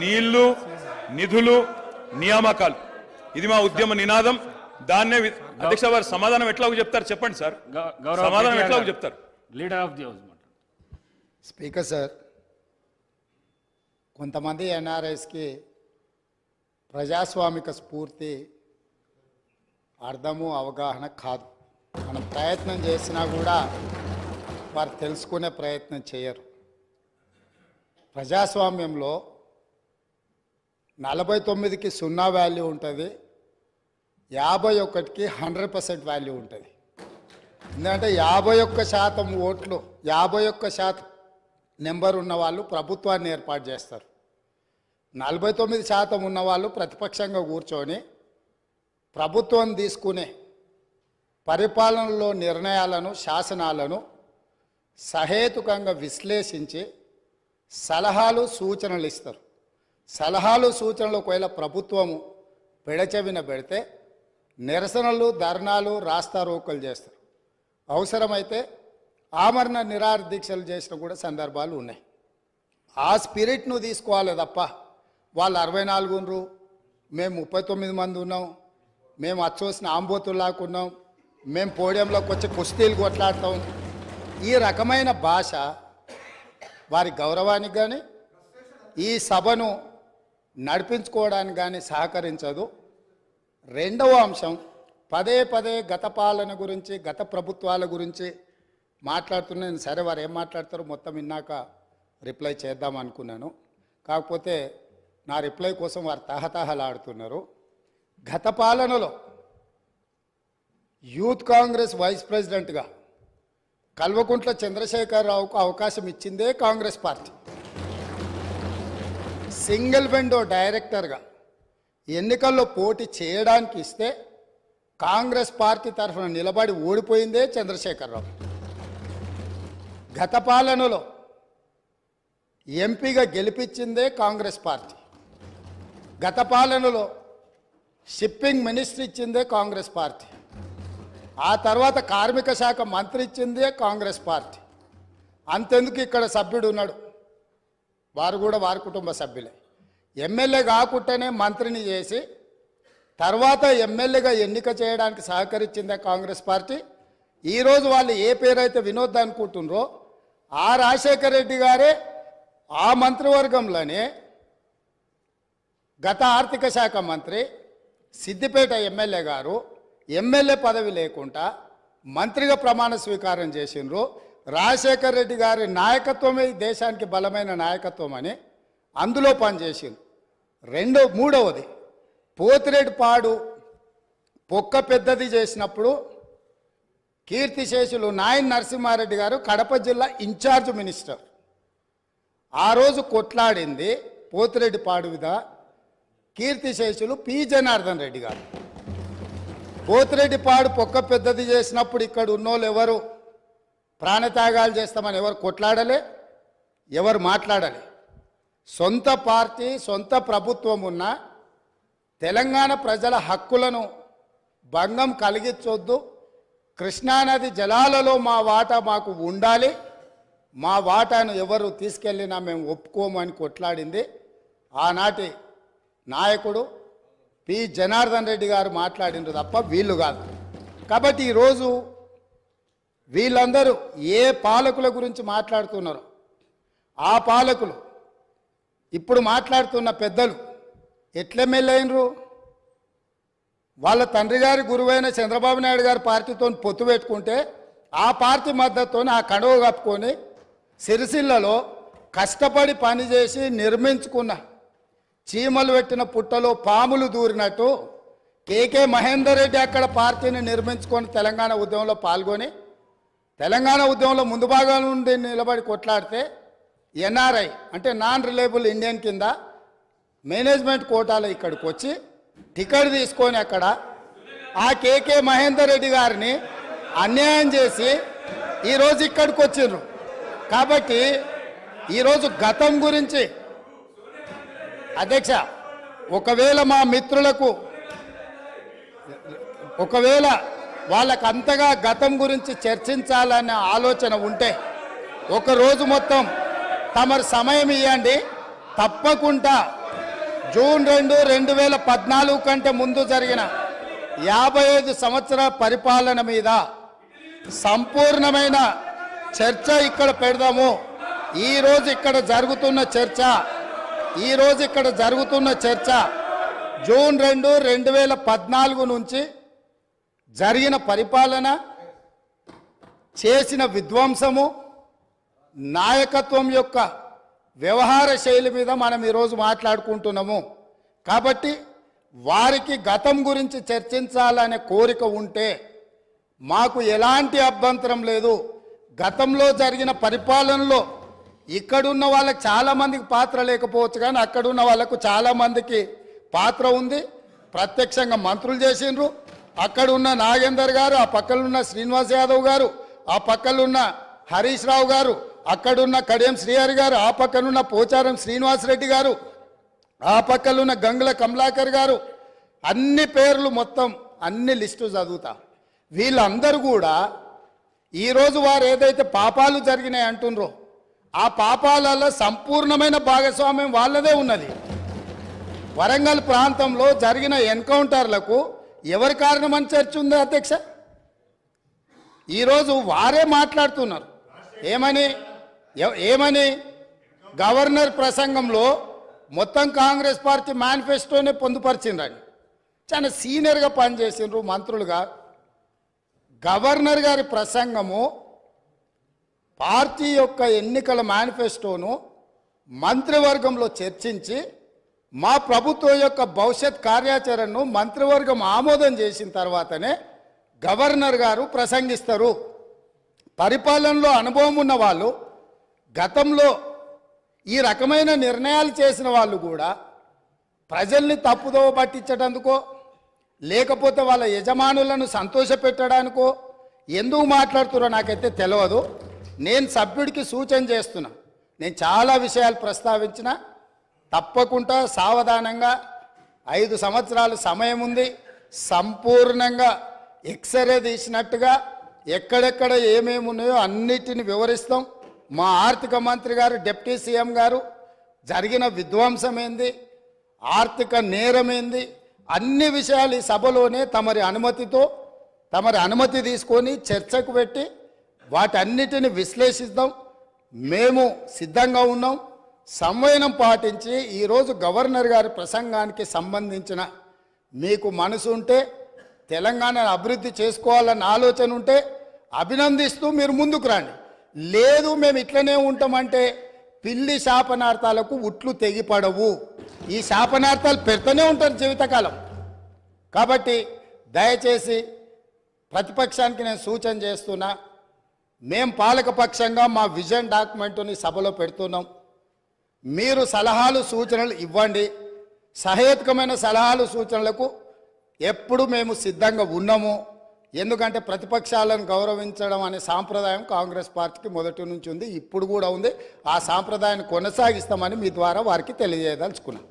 నీళ్లు, నిధులు, నియామకాలు. ఇది మా ఉద్యమ నినాదం. దాన్నే అధ్యక్ష వారు సమాధానం ఎట్లా చెప్తారు చెప్పండి సార్. సమాధానం ఎట్లా చెప్తారు? Leader of the house. Speaker sir, కొంతమంది ఎన్ఆర్ఐస్కి ప్రజాస్వామిక స్ఫూర్తి అర్థము అవగాహన కాదు. మనం ప్రయత్నం చేసినా కూడా వారు తెలుసుకునే ప్రయత్నం చేయరు. ప్రజాస్వామ్యంలో 49కి 0 వాల్యూ ఉంటుంది, 51కి 100% వాల్యూ ఉంటుంది. ఎందుకంటే 51% ఓట్లు, 51% నెంబర్ ఉన్న వాళ్ళు ప్రభుత్వాన్ని ఏర్పాటు చేస్తారు. 49% ఉన్నవాళ్ళు ప్రతిపక్షంగా కూర్చొని ప్రభుత్వం తీసుకునే పరిపాలనలో నిర్ణయాలను, శాసనాలను సహేతుకంగా విశ్లేషించి సలహాలు, సూచనలు ఇస్తారు. సలహాలు, సూచనలు ఒకవేళ ప్రభుత్వము పెడచెవిన పెడితే నిరసనలు, ధర్నాలు, రాస్తారోకలు చేస్తారు. అవసరమైతే ఆమరణ నిరాహార దీక్షలు చేసిన కూడా సందర్భాలు ఉన్నాయి. ఆ స్పిరిట్ను తీసుకోవాలి తప్ప వాళ్ళు 64 ఉన్నారు, మేము 39 మంది ఉన్నాం, మేము అచ్చోసిన ఆంబోతుల్లాగా ఉన్నాం, మేము పోడియంలోకి వచ్చి కుస్తీలు కొట్లాడతాం, ఈ రకమైన భాష వారి గౌరవానికి కానీ ఈ సభను నడిపించుకోవడానికి కానీ సహకరించదు. రెండవ అంశం, పదే పదే గత పాలన గురించి, గత ప్రభుత్వాల గురించి మాట్లాడుతున్నాను. సరే, వారు ఏం మాట్లాడతారో మొత్తం విన్నాక రిప్లై చేద్దాం అనుకున్నాను. కాకపోతే నా రిప్లై కోసం వారు తహతహలాడుతున్నారు. గత పాలనలో యూత్ కాంగ్రెస్ వైస్ ప్రెసిడెంట్గా కల్వకుంట్ల చంద్రశేఖరరావుకు అవకాశం ఇచ్చిందే కాంగ్రెస్ పార్టీ. సింగిల్ విండో డైరెక్టర్గా ఎన్నికల్లో పోటీ చేయడానికి ఇస్తే కాంగ్రెస్ పార్టీ తరఫున నిలబడి ఓడిపోయిందే చంద్రశేఖరరావు. గత పాలనలో ఎంపీగా గెలిపించిందే కాంగ్రెస్ పార్టీ. గత పాలనలో షిప్పింగ్ మినిస్టర్ ఇచ్చిందే కాంగ్రెస్ పార్టీ. ఆ తర్వాత కార్మిక శాఖ మంత్రి ఇచ్చిందే కాంగ్రెస్ పార్టీ. అంతెందుకు ఇక్కడ సభ్యుడు ఉన్నాడు, వారు కూడా వారి కుటుంబ సభ్యులే. ఎమ్మెల్యే కాకుండానే మంత్రిని చేసి తర్వాత ఎమ్మెల్యేగా ఎన్నిక చేయడానికి సహకరించిందే కాంగ్రెస్ పార్టీ. ఈరోజు వాళ్ళు ఏ పేరైతే వినోద్ అనుకుంటున్నారో ఆ రాజశేఖర రెడ్డి గారే ఆ మంత్రివర్గంలోనే గత ఆర్థిక శాఖ మంత్రి, సిద్దిపేట ఎమ్మెల్యే గారు ఎమ్మెల్యే పదవి లేకుండా మంత్రిగా ప్రమాణ స్వీకారం చేసినారు. రాజశేఖర రెడ్డి గారి నాయకత్వమే దేశానికి బలమైన నాయకత్వం అని అందులో పనిచేసింది. మూడవది, పోతిరెడ్డిపాడు పొక్క పెద్దది చేసినప్పుడు కీర్తిశేషులు నాయన్ నరసింహారెడ్డి గారు కడప జిల్లా ఇన్ఛార్జ్ మినిస్టర్. ఆ రోజు కొట్లాడింది పోతిరెడ్డిపాడు మీద కీర్తిశేషులు పి జనార్దన్ రెడ్డి గారు. పోతిరెడ్డిపాడు పొక్క పెద్దది చేసినప్పుడు ఇక్కడ ఉన్నోళ్ళు ఎవరు ప్రాణత్యాగాలు చేస్తామని ఎవరు కొట్లాడలే, ఎవరు మాట్లాడాలి. సొంత పార్టీ, సొంత ప్రభుత్వం ఉన్న తెలంగాణ ప్రజల హక్కులను భంగం కలిగించొద్దు, కృష్ణానది జలాలలో మా వాటా మాకు ఉండాలి, మా వాటాను ఎవరు తీసుకెళ్ళినా మేము ఒప్పుకోమని కొట్లాడింది ఆనాటి నాయకుడు పి జనార్దన్ రెడ్డి గారు మాట్లాడినారు తప్ప వీళ్ళు కాదు. కాబట్టి ఈరోజు వీళ్ళందరూ ఏ పాలకుల గురించి మాట్లాడుతున్నారో ఆ పాలకులు ఇప్పుడు మాట్లాడుతున్న పెద్దలు ఎట్లెమ్మెల్యేనరు? వాళ్ళ తండ్రి గారి గురువైన చంద్రబాబు నాయుడు గారి పార్టీతో పొత్తు పెట్టుకుంటే ఆ పార్టీ మద్దతుతో ఆ కండువ కప్పుకొని సిరిసిల్లలో కష్టపడి పనిచేసి నిర్మించుకున్న చీమలు పెట్టిన పుట్టలో పాములు దూరినట్టు కేకే మహేందర్ రెడ్డి అక్కడ పార్టీని నిర్మించుకొని తెలంగాణ ఉద్యమంలో పాల్గొని తెలంగాణ ఉద్యమంలో ముందు భాగం నుండి నిలబడి కొట్లాడితే ఎన్ఆర్ఐ అంటే నాన్ రిలయబుల్ ఇండియన్ కింద మేనేజ్మెంట్ కోటాలో ఇక్కడికి వచ్చి టికెట్ తీసుకొని అక్కడ ఆ కేకే మహేందర్ రెడ్డి గారిని అన్యాయం చేసి ఈరోజు ఇక్కడికి వచ్చిర్రు. కాబట్టి ఈరోజు గతం గురించి అధ్యక్ష, ఒకవేళ మా మిత్రులకు ఒకవేళ వాళ్ళకు అంతగా గతం గురించి చర్చించాలనే ఆలోచన ఉంటే ఒకరోజు మొత్తం తమరు సమయం ఇవ్వండి, తప్పకుండా జూన్ 2, 2014 కంటే ముందు జరిగిన 55 సంవత్సరాల పరిపాలన మీద సంపూర్ణమైన చర్చ ఇక్కడ పెడదాము. ఈరోజు ఇక్కడ జరుగుతున్న చర్చ జూన్ 2, 2014 నుంచి జరిగిన పరిపాలన, చేసిన విధ్వంసము, నాయకత్వం యొక్క వ్యవహార శైలి మీద మనం ఈరోజు మాట్లాడుకుంటున్నాము. కాబట్టి వారికి గతం గురించి చర్చించాలనే కోరిక ఉంటే మాకు ఎలాంటి అభ్యంతరం లేదు. గతంలో జరిగిన పరిపాలనలో ఇక్కడున్న వాళ్ళకి చాలామందికి పాత్ర లేకపోవచ్చు, కానీ అక్కడున్న వాళ్ళకు చాలామందికి పాత్ర ఉంది. ప్రత్యక్షంగా మంత్రులు చేసిండ్రు. అక్కడున్న నాగేందర్ గారు, ఆ పక్కనున్న శ్రీనివాస్ యాదవ్ గారు, ఆ పక్కనున్న హరీష్ రావు గారు, అక్కడున్న కడియం శ్రీహరి గారు, ఆ పక్కనున్న పోచారం శ్రీనివాసరెడ్డి గారు, ఆ పక్కనున్న గంగుల కమలాకర్ గారు, అన్ని పేర్లు మొత్తం అన్ని లిస్టు చదువుతా. వీళ్ళందరూ కూడా ఈరోజు వారు ఏదైతే పాపాలు జరిగినాయి అంటుండ్రో ఆ పాపాలలో సంపూర్ణమైన భాగస్వామ్యం వాళ్ళదే ఉన్నది. వరంగల్ ప్రాంతంలో జరిగిన ఎన్కౌంటర్లకు ఎవరి కారణమని చర్చ ఉంది అధ్యక్ష? ఈరోజు వారే మాట్లాడుతున్నారు. ఏమని గవర్నర్ ప్రసంగంలో మొత్తం కాంగ్రెస్ పార్టీ మేనిఫెస్టోనే పొందుపరిచిండ్రని చాలా సీనియర్గా పనిచేసిండ్రు మంత్రులుగా. గవర్నర్ గారి ప్రసంగము పార్టీ యొక్క ఎన్నికల మేనిఫెస్టోను మంత్రివర్గంలో చర్చించి మా ప్రభుత్వం యొక్క భవిష్యత్ కార్యాచరణను మంత్రివర్గం ఆమోదం చేసిన తర్వాతనే గవర్నర్ గారు ప్రసంగిస్తారు. పరిపాలనలో అనుభవం ఉన్న వాళ్ళు, గతంలో ఈ రకమైన నిర్ణయాలు చేసిన వాళ్ళు కూడా ప్రజల్ని తప్పుదోవ పట్టించడానికో లేకపోతే వాళ్ళ యజమానులను సంతోషపెట్టడానికో ఎందుకు మాట్లాడుతున్నారో నాకైతే తెలియదు. నేను సభ్యుడికి సూచన చేస్తున్నా. నేను చాలా విషయాలు ప్రస్తావించిన, తప్పకుండా సావధానంగా 5 సంవత్సరాలు సమయం ఉంది. సంపూర్ణంగా ఎక్స్రే తీసినట్టుగా ఎక్కడెక్కడ ఏమేమి ఉన్నాయో అన్నిటిని వివరిస్తాం. మా ఆర్థిక మంత్రి గారు, డిప్యూటీ సీఎం గారు జరిగిన విధ్వంసం ఏంది, ఆర్థిక నేరమేంది, అన్ని విషయాలు ఈ సభలోనే తమరి అనుమతి తీసుకొని చర్చకు పెట్టి వాటన్నిటిని విశ్లేషిద్దాం. మేము సిద్ధంగా ఉన్నాం. సంవయనం పాటించి ఈరోజు గవర్నర్ గారి ప్రసంగానికి సంబంధించిన మీకు మనసు ఉంటే, తెలంగాణను అభివృద్ధి చేసుకోవాలన్న ఆలోచన ఉంటే అభినందిస్తూ మీరు ముందుకు రండి. లేదు మేము ఇట్లనే ఉంటామంటే పిల్లి శాపనార్థాలకు ఉట్లు తెగిపడవు. ఈ శాపనార్థాలు పెడుతూనే ఉంటారు జీవితకాలం. కాబట్టి దయచేసి ప్రతిపక్షానికి నేను సూచన చేస్తున్నా, మేము పాలకపక్షంగా మా విజన్ డాక్యుమెంటుని సభలో పెడుతున్నాం. మీరు సలహాలు సూచనలు ఇవ్వండి. సహేతుకమైన సలహాలు సూచనలకు ఎప్పుడు మేము సిద్ధంగా ఉన్నాము. ఎందుకంటే ప్రతిపక్షాలను గౌరవించడం అనే సాంప్రదాయం కాంగ్రెస్ పార్టీకి మొదటి నుంచి ఉంది, ఇప్పుడు కూడా ఉంది. ఆ సాంప్రదాయాన్ని కొనసాగిస్తామని మీ ద్వారా వారికి తెలియజేయదలుచుకున్నాం.